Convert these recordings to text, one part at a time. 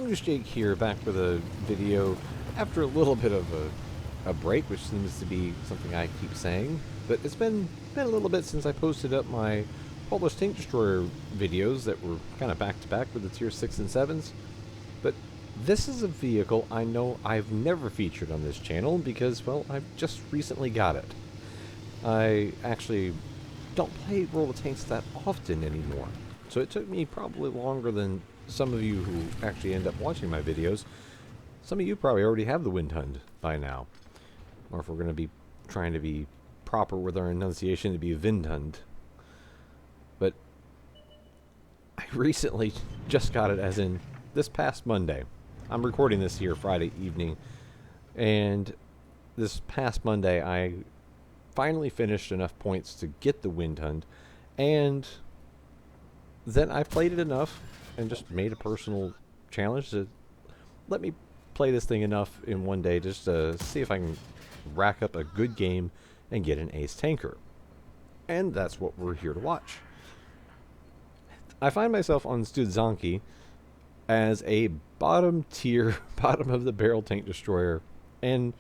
Just Jake here, back with a video after a little bit of a break, which seems to be something I keep saying. But it's been a little bit since I posted up my Polish Tank Destroyer videos that were kind of back to back with the tier 6 and 7s. But this is a vehicle I know I've never featured on this channel because, well, I've just recently got it. I actually don't play World of Tanks that often anymore, so it took me probably longer than some of you who actually end up watching my videos. Some of you probably already have the Windhund by now, or if we're going to be trying to be proper with our enunciation, to be Windhund. But I recently just got it, as in this past Monday. I'm recording this here Friday evening, and this past Monday I finally finished enough points to get the Windhund, and then I played it enough and just made a personal challenge to let me play this thing enough in one day just to see if I can rack up a good game and get an ace tanker. And that's what we're here to watch. I find myself on Studzanki as a bottom tier, bottom of the barrel tank destroyer, and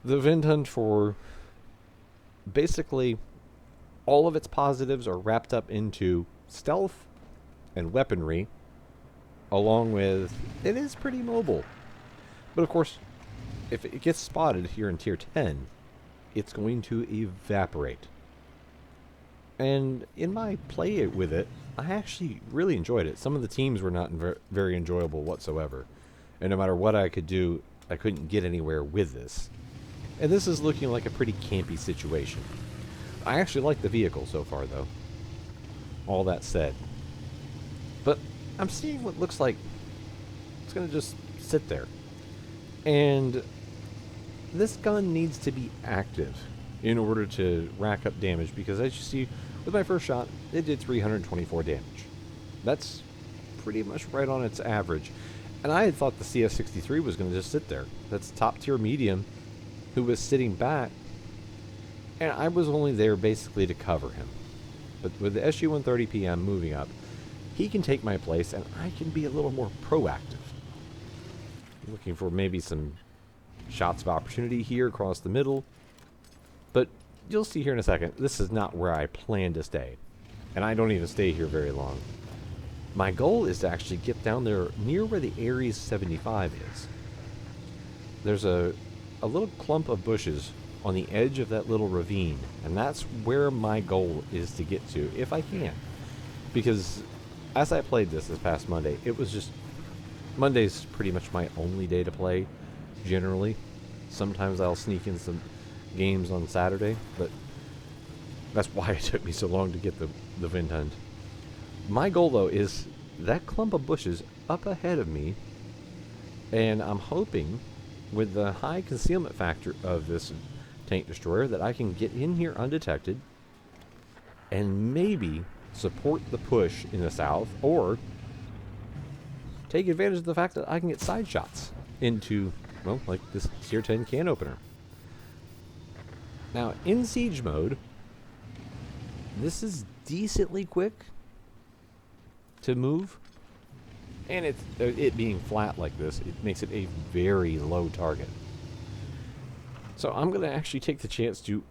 the Windhund, for basically all of its positives, are wrapped up into stealth and weaponry, along with it is pretty mobile. But of course, if it gets spotted here in tier 10, it's going to evaporate. And in my play with it, I actually really enjoyed it. Some of the teams were not very enjoyable whatsoever, and no matter what I could do, I couldn't get anywhere with this. And this is looking like a pretty campy situation. I actually like the vehicle so far, though. All that said. But I'm seeing what looks like it's going to just sit there. And this gun needs to be active in order to rack up damage, because as you see, with my first shot, it did 324 damage. That's pretty much right on its average. And I had thought the CS63 was going to just sit there. That's top tier medium, who was sitting back, and I was only there basically to cover him. But with the SU-130 PM moving up, he can take my place, and I can be a little more proactive. Looking for maybe some shots of opportunity here across the middle. But you'll see here in a second, this is not where I plan to stay. And I don't even stay here very long. My goal is to actually get down there near where the Ares 75 is. There's a little clump of bushes on the edge of that little ravine, and that's where my goal is to get to, if I can. Because as I played this past Monday, it was just... Monday's pretty much my only day to play, generally. Sometimes I'll sneak in some games on Saturday, but that's why it took me so long to get the Windhund. My goal, though, is that clump of bushes up ahead of me, and I'm hoping, with the high concealment factor of this tank destroyer, that I can get in here undetected and maybe support the push in the south, or take advantage of the fact that I can get side shots into, well, like this tier 10 can opener. Now, in siege mode, this is decently quick to move, and it being flat like this, it makes it a very low target. So I'm going to actually take the chance to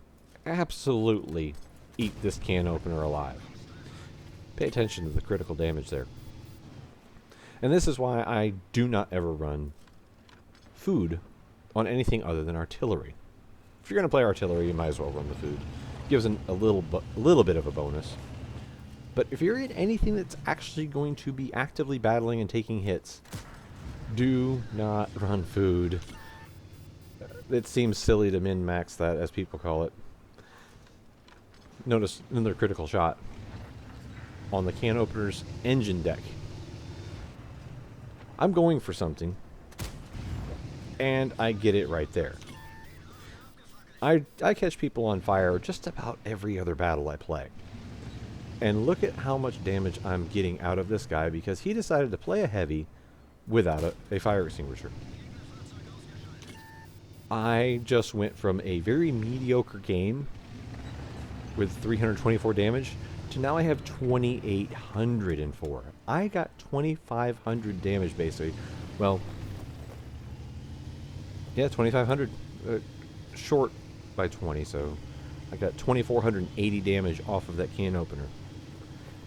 absolutely eat this can opener alive. Pay attention to the critical damage there. And this is why I do not ever run food on anything other than artillery. If you're going to play artillery, you might as well run the food. Gives a little bit of a bonus. But if you're in anything that's actually going to be actively battling and taking hits, do not run food. It seems silly to min-max that, as people call it. Notice another critical shot on the can opener's engine deck. I'm going for something, and I get it right there. I catch people on fire just about every other battle I play. And look at how much damage I'm getting out of this guy, because he decided to play a heavy without a fire extinguisher. I just went from a very mediocre game with 324 damage to now I have 2,804. I got 2,500 damage basically. Well, yeah, 2,500 short by 20, so I got 2,480 damage off of that can opener.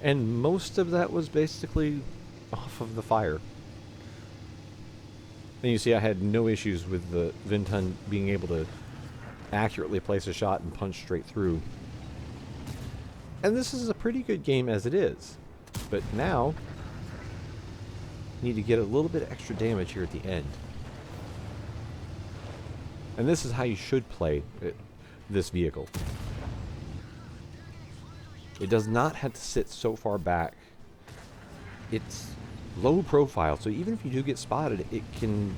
And most of that was basically off of the fire. And you see I had no issues with the Windhund being able to accurately place a shot and punch straight through. And this is a pretty good game as it is. But now, need to get a little bit of extra damage here at the end. And this is how you should play this vehicle. It does not have to sit so far back. It's low profile, so even if you do get spotted, it can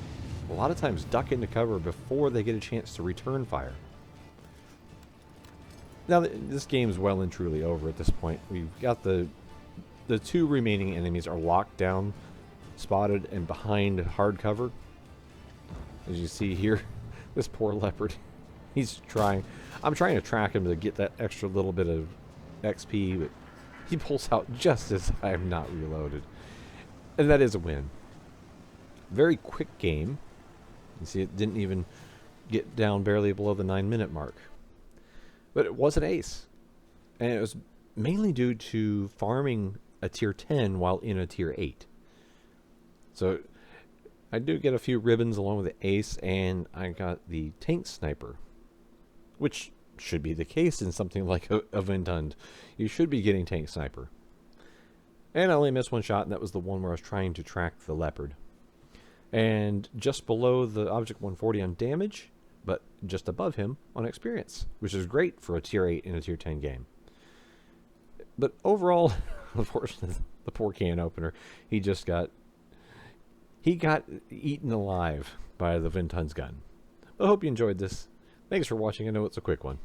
a lot of times duck into cover before they get a chance to return fire. Now, this game's well and truly over at this point. We've got the two remaining enemies are locked down, spotted, and behind hard cover. As you see here, this poor leopard, he's trying. I'm trying to track him to get that extra little bit of XP, but he pulls out just as I am not reloaded. And that is a win. Very quick game. You see, it didn't even get down barely below the 9-minute mark. But it was an ace. And it was mainly due to farming a tier 10 while in a tier 8. So I do get a few ribbons along with the ace, and I got the tank sniper, which should be the case in something like a Windhund. You should be getting tank sniper. And I only missed one shot, and that was the one where I was trying to track the leopard. And just below the object 140 on damage, but just above him on experience, which is great for a tier 8 in a tier 10 game. But overall, unfortunately, the poor can opener, he got eaten alive by the Windhund's gun. I hope you enjoyed this. Thanks for watching. I know it's a quick one.